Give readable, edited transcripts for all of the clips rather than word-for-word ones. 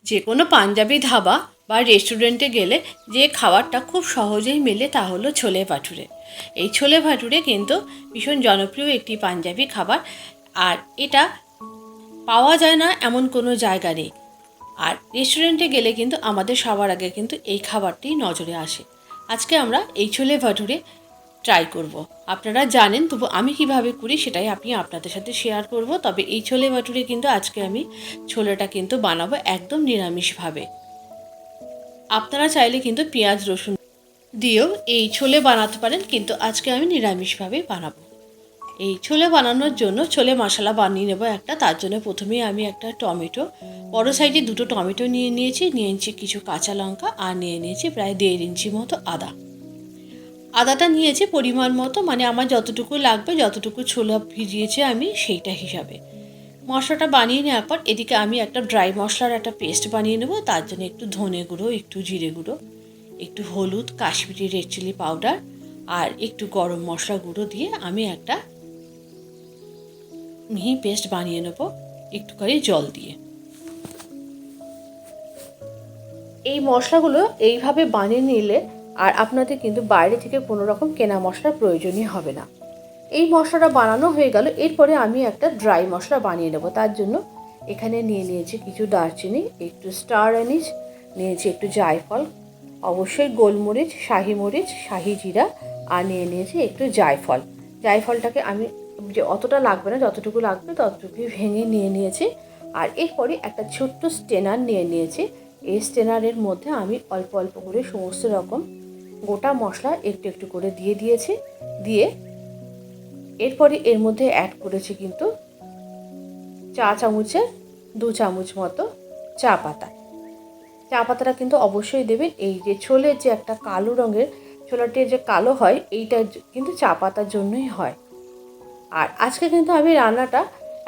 যে কোনো পাঞ্জাবি ধাবা বা রেস্টুরেন্টে গেলে যে খাবারটা খুব সহজেই মেলে তা হলো ছোলে ভাটুরে। এই ছোলে ভাটুরে কিন্তু ভীষণ জনপ্রিয় একটি পাঞ্জাবি খাবার, আর এটা পাওয়া যায় না এমন কোনো জায়গা নেই। আর রেস্টুরেন্টে গেলে কিন্তু আমাদের সবার আগে কিন্তু এই খাবারটি নজরে আসে। আজকে আমরা এই ছোলে ভাটুরে ট্রাই করব। আপনারা জানেন, তবু আমি কিভাবে করি সেটাই আমি আপনাদের সাথে শেয়ার করব। তবে এই ছোলে ভাটুরে কিন্তু আজকে আমি ছোলেটা কিন্তু বানাবো একদম নিরামিষভাবে। আপনারা চাইলে কিন্তু পেঁয়াজ রসুন দিয়েও এই ছোলে বানাতে পারেন, কিন্তু আজকে আমি নিরামিষভাবে বানাবো। এই ছোলে বানানোর জন্য ছোলে মশলা বানিয়ে নেব একটা। তার জন্য প্রথমেই আমি একটা টমেটো, বড় সাইজে দুটো টমেটো নিয়েছি কিছু কাঁচা লঙ্কা, আর নিয়েছি প্রায় 1.5 ইঞ্চি মতো আদা। আদাটা নিয়েছি পরিমাণ মতো, মানে আমার যতটুকু লাগবে, যতটুকু ছোলা ভিজিয়েছি আমি সেইটা হিসাবে। মশলাটা বানিয়ে নেওয়ার পর এদিকে আমি একটা ড্রাই মশলার একটা পেস্ট বানিয়ে নেব। তার জন্য একটু ধনে গুঁড়ো, একটু জিরে গুঁড়ো, একটু হলুদ, কাশ্মীরি রেড চিলি পাউডার আর একটু গরম মশলা গুঁড়ো দিয়ে আমি একটা মিহি পেস্ট বানিয়ে নেব একটুখানি জল দিয়ে। এই মশলাগুলো এইভাবে বানিয়ে নিলে আর আপনাদের কিন্তু বাইরে থেকে কোনো রকম কেনা মশলার প্রয়োজনই হবে না। এই মশলাটা বানানো হয়ে গেল। এরপরে আমি একটা ড্রাই মশলা বানিয়ে নেব। তার জন্য এখানে নিয়েছি কিছু দারচিনি, একটু স্টার অ্যানিস, নিয়েছি একটু জায়ফল, অবশ্যই গোলমরিচ, শাহি মরিচ, শাহি জিরা, আর নিয়েছি একটু জায়ফল। জায়ফলটাকে আমি যে অতটা লাগবে না, যতটুকু লাগবে ততটুকুই ভেঙে নিয়েছি। আর এরপরে একটা ছোট্ট স্টেনার নিয়েছি। এই স্টেনারের মধ্যে আমি অল্প অল্প করে সমস্ত রকম গোটা মশলা একটু একটু করে দিয়েছি। এরপরে এর মধ্যে অ্যাড করেছি কিন্তু চা চামচে 2 চামচ মতো চা পাতা। চা পাতাটা কিন্তু অবশ্যই দেবেন। এই যে ছোলের যে একটা কালো রঙের, ছোলাটি যে কালো হয়, এইটা কিন্তু চা পাতার জন্যই হয়। আর আজকে কিন্তু আমি রান্নাটা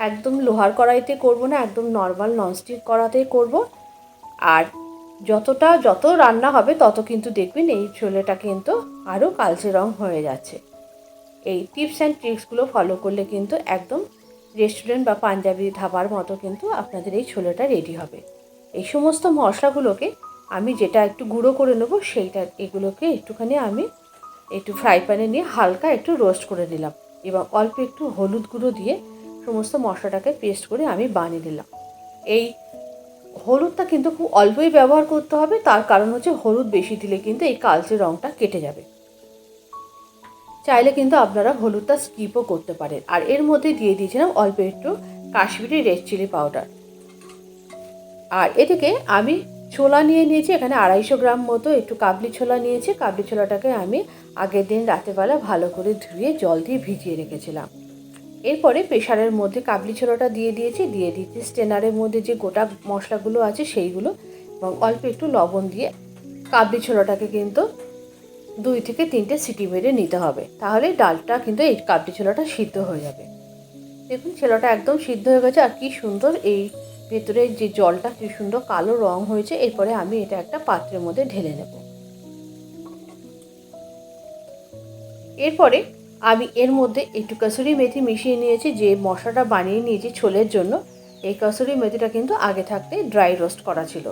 একদম লোহার কড়াইতে করব না, একদম নর্মাল ননস্টিক কড়াতেই করব। আর যত রান্না হবে তত কিন্তু দেখবেন এই ছোলেটা কিন্তু আরও কালচে রং হয়ে যাচ্ছে। এই টিপস অ্যান্ড ট্রিক্সগুলো ফলো করলে কিন্তু একদম রেস্টুরেন্ট বা পাঞ্জাবি ধাবার মতো কিন্তু আপনাদের এই ছোলেটা রেডি হবে। এই সমস্ত মশলাগুলোকে আমি যেটা একটু গুঁড়ো করে নেবো এগুলোকে একটুখানি আমি একটু ফ্রাই প্যানে নিয়ে হালকা একটু রোস্ট করে দিলাম, এবং অল্প একটু হলুদ গুঁড়ো দিয়ে সমস্ত মশলাটাকে পেস্ট করে আমি বানিয়ে দিলাম। এই হলুদটা কিন্তু খুব অল্পই ব্যবহার করতে হবে, তার কারণ হচ্ছে হলুদ বেশি দিলে কিন্তু এই কালচে রঙটা কেটে যাবে। চাইলে কিন্তু আপনারা হলুদটা স্কিপও করতে পারেন। আর এর মধ্যে দিয়ে দিয়েছিলাম অল্প একটু কাশ্মীরি রেড চিলি পাউডার। আর এদিকে আমি ছোলা নিয়েছি এখানে 250 গ্রাম মতো, একটু কাবলি ছোলা নিয়েছি। কাবলি ছোলাটাকে আমি আগের দিন রাতেরবেলা ভালো করে ধুয়ে জল দিয়ে ভিজিয়ে রেখেছিলাম। এরপরে প্রেশারের মধ্যে কাবলি ছোলাটা দিয়ে দিয়েছি স্টেনারের মধ্যে যে গোটা মশলাগুলো আছে সেইগুলো, এবং অল্প একটু লবণ দিয়ে কাবলি ছোলাটাকে কিন্তু 2 থেকে 3টে সিটি মেরে নিতে হবে। তাহলে ডালটা কিন্তু এই কাবলি ছোলাটা সিদ্ধ হয়ে যাবে। দেখুন ছোলাটা একদম সিদ্ধ হয়ে গেছে, আর কি সুন্দর এই ভেতরে যে জলটা কি সুন্দর কালো রং হয়েছে। এরপরে আমি এটা একটা পাত্রের মধ্যে ঢেলে নেব। এরপরে আমি এর মধ্যে একটু কসুরি মেথি মিশিয়ে নিয়েছি। যে মশলাটা বানিয়ে নিয়েছি ছোলের জন্য, এই কসুরি মেথিটা কিন্তু আগে থাকতে ড্রাই রোস্ট করা ছিল।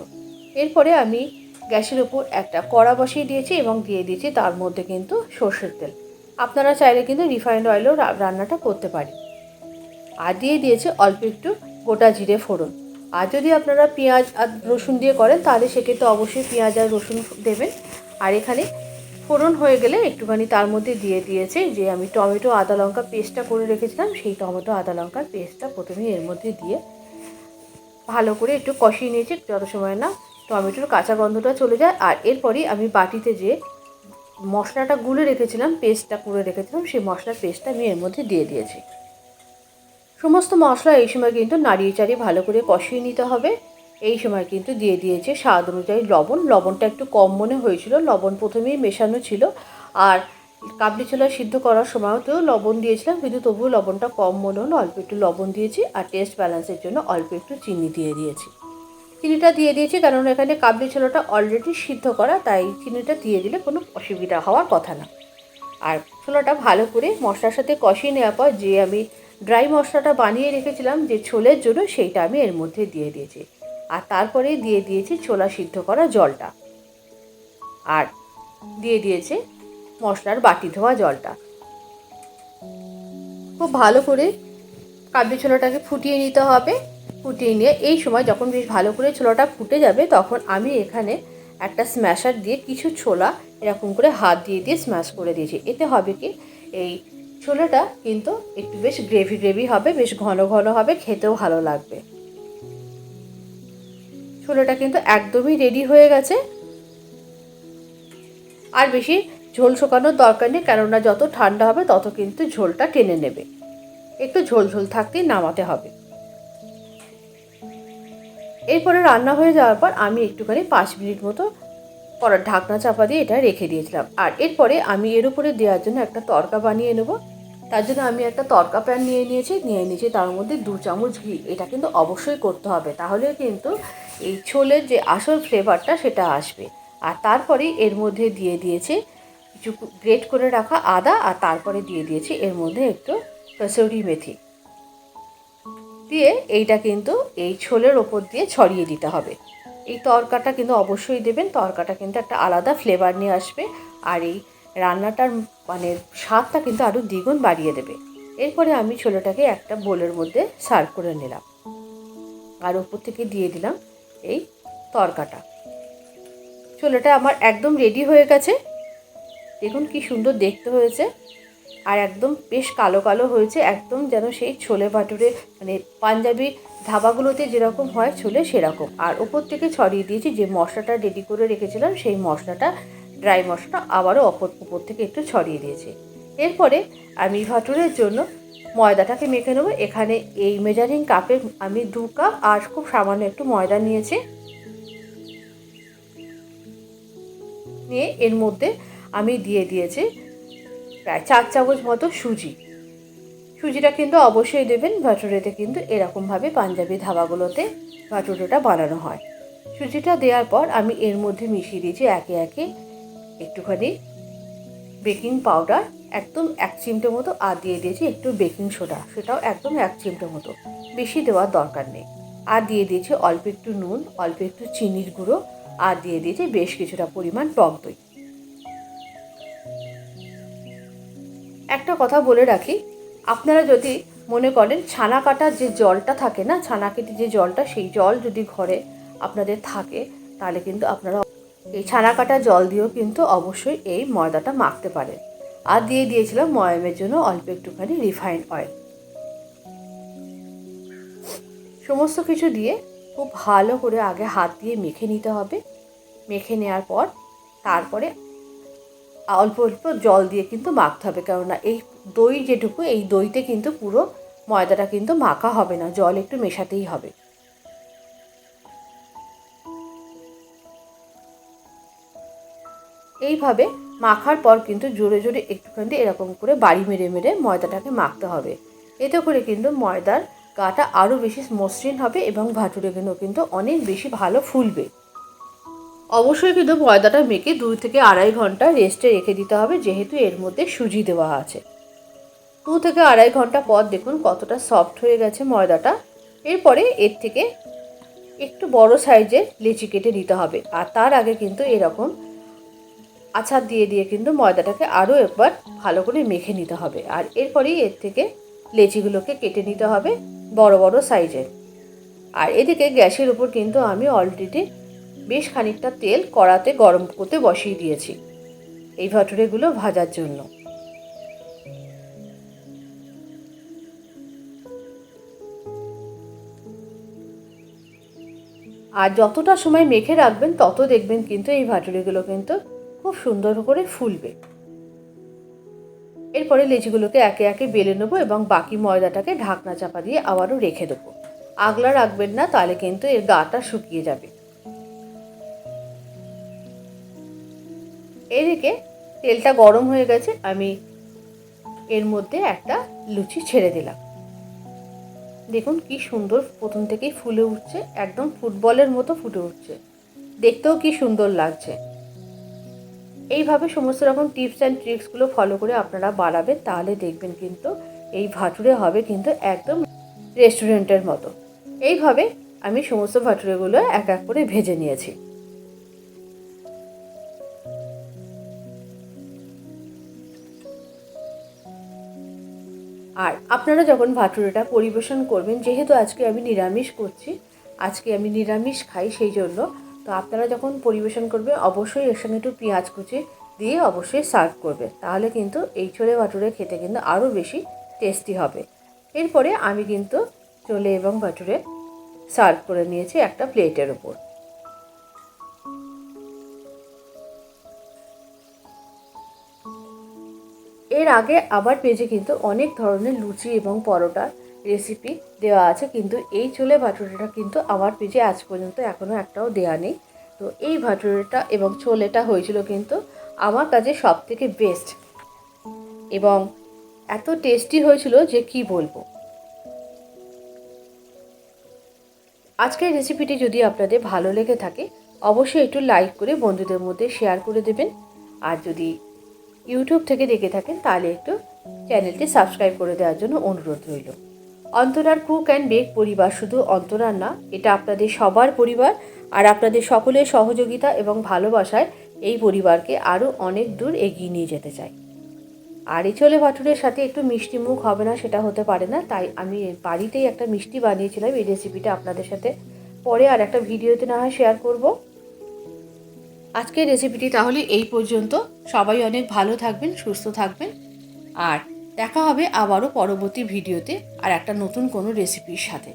এরপরে আমি গ্যাসের উপর একটা কড়া বসিয়ে দিয়েছি এবং দিয়ে দিয়েছি তার মধ্যে কিন্তু সর্ষের তেল। আপনারা চাইলে কিন্তু রিফাইন্ড অয়েলেও রান্নাটা করতে পারেন। আর দিয়ে দিয়েছি অল্প একটু গোটা জিরে ফোড়ন। আর যদি আপনারা পেঁয়াজ আর রসুন দিয়ে করেন তাহলে সেক্ষেত্রে অবশ্যই পেঁয়াজ আর রসুন দেবেন। আর এখানে ফোড়ন হয়ে গেলে একটুখানি তার মধ্যে দিয়ে দিয়েছে যে আমি টমেটো আদা লঙ্কা পেস্টটা করে রেখেছিলাম, সেই টমেটো আদা লঙ্কার পেস্টটা প্রথমে এর মধ্যে দিয়ে ভালো করে একটু কষিয়ে নিয়েছি যত সময় না টমেটোর কাঁচা গন্ধটা চলে যায়। আর এরপরই আমি বাটিতে যে মশলাটা গুলে রেখেছিলাম, পেস্টটা করে রেখেছিলাম, সেই মশলার পেস্টটা আমি এর মধ্যে দিয়ে দিয়েছি। সমস্ত মশলা এই সময় কিন্তু নাড়িয়ে চাড়িয়ে ভালো করে কষিয়ে নিতে হবে। এই সময় কিন্তু দিয়ে দিয়েছে স্বাদ অনুযায়ী লবণ। লবণটা একটু কম মনে হয়েছিল, লবণ প্রথমেই মেশানো ছিল। আর কাবলি ছোলা সিদ্ধ করার সময়ও তো লবণ দিয়েছিলাম, কিন্তু তবুও লবণটা কম মনে হলো, অল্প একটু লবণ দিয়েছি। আর টেস্ট ব্যালেন্সের জন্য অল্প একটু চিনি দিয়ে দিয়েছি। চিনিটা দিয়ে দিয়েছি কারণ এখানে কাবলি ছোলাটা অলরেডি সিদ্ধ করা, তাই চিনিটা দিয়ে দিলে কোনো অসুবিধা হওয়ার কথা না। আর ছোলাটা ভালো করে মশলার সাথে কষিয়ে নেওয়ার পর যে আমি ড্রাই মশলাটা বানিয়ে রেখেছিলাম যে ছোলের জন্য, সেইটা আমি এর মধ্যে দিয়ে দিয়েছি। আর তারপরে দিয়ে দিয়েছি ছোলা সিদ্ধ করা জলটা, আর দিয়ে দিয়েছে মশলার বাটি ধোয়া জলটা। খুব ভালো করে কাবলি ছোলাটাকে ফুটিয়ে নিতে হবে। ফুটিয়ে নিয়ে এই সময় যখন বেশ ভালো করে ছোলাটা ফুটে যাবে, তখন আমি এখানে একটা স্ম্যাশার দিয়ে কিছু ছোলা এরকম করে হাত দিয়ে দিয়ে স্ম্যাশ করে দিয়েছি। এতে হবে কি, এই ছোলাটা কিন্তু একটু বেশ গ্রেভি গ্রেভি হবে, বেশ ঘন ঘন হবে, খেতেও ভালো লাগবে। ছোলাটা কিন্তু একদমই রেডি হয়ে গেছে। আর বেশি ঝোল শুকানোর দরকার নেই, কেননা যত ঠান্ডা হবে তত কিন্তু ঝোলটা টেনে নেবে। একটু ঝোল ঝোল থাকতেই নামাতে হবে। এরপরে রান্না হয়ে যাওয়ার পর আমি একটুখানি 5 মিনিট মতো কড়ার ঢাকনা চাপা দিয়ে এটা রেখে দিয়েছিলাম। আর এরপরে আমি এর উপরে দেওয়ার জন্য একটা তড়কা বানিয়ে নেব। তার জন্য আমি একটা তড়কা প্যান নিয়ে নিয়েছি তার মধ্যে 2 চামচ ঘি। এটা কিন্তু অবশ্যই করতে হবে, তাহলে কিন্তু এই ছোলের যে আসল ফ্লেভারটা সেটা আসবে। আর তারপরে এর মধ্যে দিয়ে দিয়েছে কিছু গ্রেট করে রাখা আদা, আর তারপরে দিয়ে দিয়েছি এর মধ্যে একটু কসুরি মেথি দিয়ে এইটা কিন্তু এই ছোলের ওপর দিয়ে ছড়িয়ে দিতে হবে। এই তড়কাটা কিন্তু অবশ্যই দেবেন, তড়কাটা কিন্তু একটা আলাদা ফ্লেভার নিয়ে আসবে, আর এই রান্নাটার মানে স্বাদটা কিন্তু আরও দ্বিগুণ বাড়িয়ে দেবে। এরপরে আমি ছোলাটাকে একটা বোলের মধ্যে সার্ভ করে নিলাম, আর ওপর থেকে দিয়ে দিলাম এই তড়কাটা। ছোলাটা আমার একদম রেডি হয়ে গেছে। দেখুন কি সুন্দর দেখতে হয়েছে, আর একদম বেশ কালো কালো হয়েছে, একদম যেন সেই ছোলে ভাটুরে মানে পাঞ্জাবি ধাবাগুলোতে যেরকম হয় ছোলে সেরকম। আর ওপর থেকে ছড়িয়ে দিয়েছি যে মশলাটা রেডি করে রেখেছিলাম, সেই মশলাটা ড্রাই মশলাটা আবারও উপর থেকে একটু ছড়িয়ে দিয়েছি। এরপরে আমি ভাটুরের জন্য ময়দাটাকে মেখে নেবো। এখানে এই মেজারিং কাপে আমি 2 কাপ আর খুব সামান্য একটু ময়দা নিয়েছি। নিয়ে এর মধ্যে আমি দিয়ে দিয়েছি প্রায় 4 চামচ মতো সুজিটা কিন্তু অবশ্যই দেবেন। ভাটুরেতে কিন্তু এরকমভাবে পাঞ্জাবি ধাবাগুলোতে ভাটুরেটা বানানো হয়। সুজিটা দেওয়ার পর আমি এর মধ্যে মিশিয়ে দিয়েছি একে একে একটুখানি বেকিং পাউডার, একদম 1 চিমটে মতো, আর দিয়ে দিয়েছি একটু বেকিং সোডা, সেটাও একদম 1 চিমটে মতো, বেশি দেওয়ার দরকার নেই। আর দিয়ে দিয়েছি অল্প একটু নুন, অল্প একটু চিনির গুঁড়ো, আর দিয়ে দিয়েছি বেশ কিছুটা পরিমাণ টক দই। একটা কথা বলে রাখি, আপনারা যদি মনে করেন ছানা কাটার যে জলটা থাকে না, ছানা কেটে যে জলটা, সেই জল যদি ঘরে আপনাদের থাকে, তাহলে কিন্তু আপনারা এই ছানা কাটা জল দিয়েও কিন্তু অবশ্যই এই ময়দাটা মাখতে পারেন। আর দিয়ে দিয়েছিলাম ময়ামের জন্য অল্প একটুখানি রিফাইন্ড অয়েল। সমস্ত কিছু দিয়ে খুব ভালো করে আগে হাত দিয়ে মেখে নিতে হবে। মেখে নেওয়ার পর তারপরে অল্প অল্প জল দিয়ে কিন্তু মাখতে হবে, কেননা এই দই যেটুকু, এই দইতে কিন্তু পুরো ময়দাটা কিন্তু মাখা হবে না, জল একটু মেশাতেই হবে। এইভাবে মাখার পর কিন্তু জোরে জোরে একটুখানি এরকম করে বাড়ি মেরে মেরে ময়দাটাকে মাখতে হবে। এতে করে কিন্তু ময়দার গাটা আরও বেশি মসৃণ হবে এবং ভাটুরেগুলো কিন্তু অনেক বেশি ভালো ফুলবে। অবশ্যই কিন্তু ময়দাটা মেখে 2 থেকে 2.5 ঘন্টা রেস্টে রেখে দিতে হবে, যেহেতু এর মধ্যে সুজি দেওয়া আছে। 2 থেকে 2.5 ঘন্টা পর দেখুন কতটা সফট হয়ে গেছে ময়দাটা। এরপরে এর থেকে একটু বড় সাইজের লেচি কেটে দিতে হবে, আর তার আগে কিন্তু এরকম আছাড় দিয়ে দিয়ে কিন্তু ময়দাটাকে আরও একবার ভালো করে মেখে নিতে হবে। আর এরপরেই এর থেকে লেচিগুলোকে কেটে নিতে হবে বড় বড় সাইজের। আর এদিকে গ্যাসের উপর কিন্তু আমি অলরেডি বেশ খানিকটা তেল কড়াতে গরম করতে বসিয়ে দিয়েছি এই ভাটুরেগুলো ভাজার জন্য। আর যতটা সময় মেখে রাখবেন তত দেখবেন কিন্তু এই ভাটুরেগুলো কিন্তু খুব সুন্দর করে ফুলবে। এরপরে লেচিগুলোকে একে একে বেলে নেবো এবং বাকি ময়দাটাকে ঢাকনা চাপা দিয়ে আবারও রেখে দেবো। আগলা রাখবেন না, তাহলে কিন্তু এর গাটা শুকিয়ে যাবে। এদিকে তেলটা গরম হয়ে গেছে, আমি এর মধ্যে একটা লুচি ছেড়ে দিলাম। দেখুন কি সুন্দর প্রথম থেকেই ফুলে উঠছে, একদম ফুটবলের মতো ফুটে উঠছে, দেখতেও কি সুন্দর লাগছে। এইভাবে সমস্ত রকম টিপস অ্যান্ড ট্রিক্সগুলো ফলো করে আপনারা বানাবেন, তাহলে দেখবেন কিন্তু এই ভাটুরে হবে কিন্তু একদম রেস্টুরেন্টের মতো। এইভাবে আমি সমস্ত ভাটুরেগুলো এক এক করে ভেজে নিয়েছি। আর আপনারা যখন ভাটুরেটা পরিবেশন করবেন, যেহেতু আজকে আমি নিরামিষ করছি, আজকে আমি নিরামিষ খাই, সেই জন্য তো আপনারা যখন পরিবেশন করবেন অবশ্যই এর সঙ্গে একটু পেঁয়াজ কুচি দিয়ে অবশ্যই সার্ভ করবে, তাহলে কিন্তু এই ছোলে ভাটুরে খেতে কিন্তু আরও বেশি টেস্টি হবে। এরপরে আমি কিন্তু ছোলে এবং ভাটুরে সার্ভ করে নিয়েছি একটা প্লেটের ওপর। এর আগে আবার পেজে কিন্তু অনেক ধরনের লুচি এবং পরোটার রেসিপি দেওয়া আছে, কিন্তু এই ছোলে ভাটুরেটা কিন্তু আমার পেজে আজ পর্যন্ত এখনও একটাও দেওয়া নেই। তো এই ভাটুরেটা এবং ছোলেটা হয়েছিল কিন্তু আমার কাছে সব থেকে বেস্ট, এবং এত টেস্টি হয়েছিল যে কি বলবো। আজকের রেসিপিটি যদি আপনাদের ভালো লেগে থাকে অবশ্যই একটু লাইক করে বন্ধুদের মধ্যে শেয়ার করে দেবেন। আর যদি ইউটিউব থেকে দেখে থাকেন তাহলে একটু চ্যানেলটি সাবস্ক্রাইব করে দেওয়ার জন্য অনুরোধ রইল। অন্তরার কুক অ্যান্ড বেক পরিবার শুধু অন্তরার না, এটা আপনাদের সবার পরিবার। আর আপনাদের সকলের সহযোগিতা এবং ভালোবাসায় এই পরিবারকে আরও অনেক দূর এগিয়ে নিয়ে যেতে চাই। আর এই ছোলে ভাটুরের সাথে একটু মিষ্টি মুখ হবে না সেটা হতে পারে না, তাই আমি বাড়িতেই একটা মিষ্টি বানিয়েছিলাম। এই রেসিপিটা আপনাদের সাথে পরে আর একটা ভিডিওতে না হয় শেয়ার করব। আজকের রেসিপিটি তাহলে এই পর্যন্ত। সবাই অনেক ভালো থাকবেন, সুস্থ থাকবেন, আর দেখা হবে আবারও পরবর্তী ভিডিওতে আর একটা নতুন কোনো রেসিপির সাথে।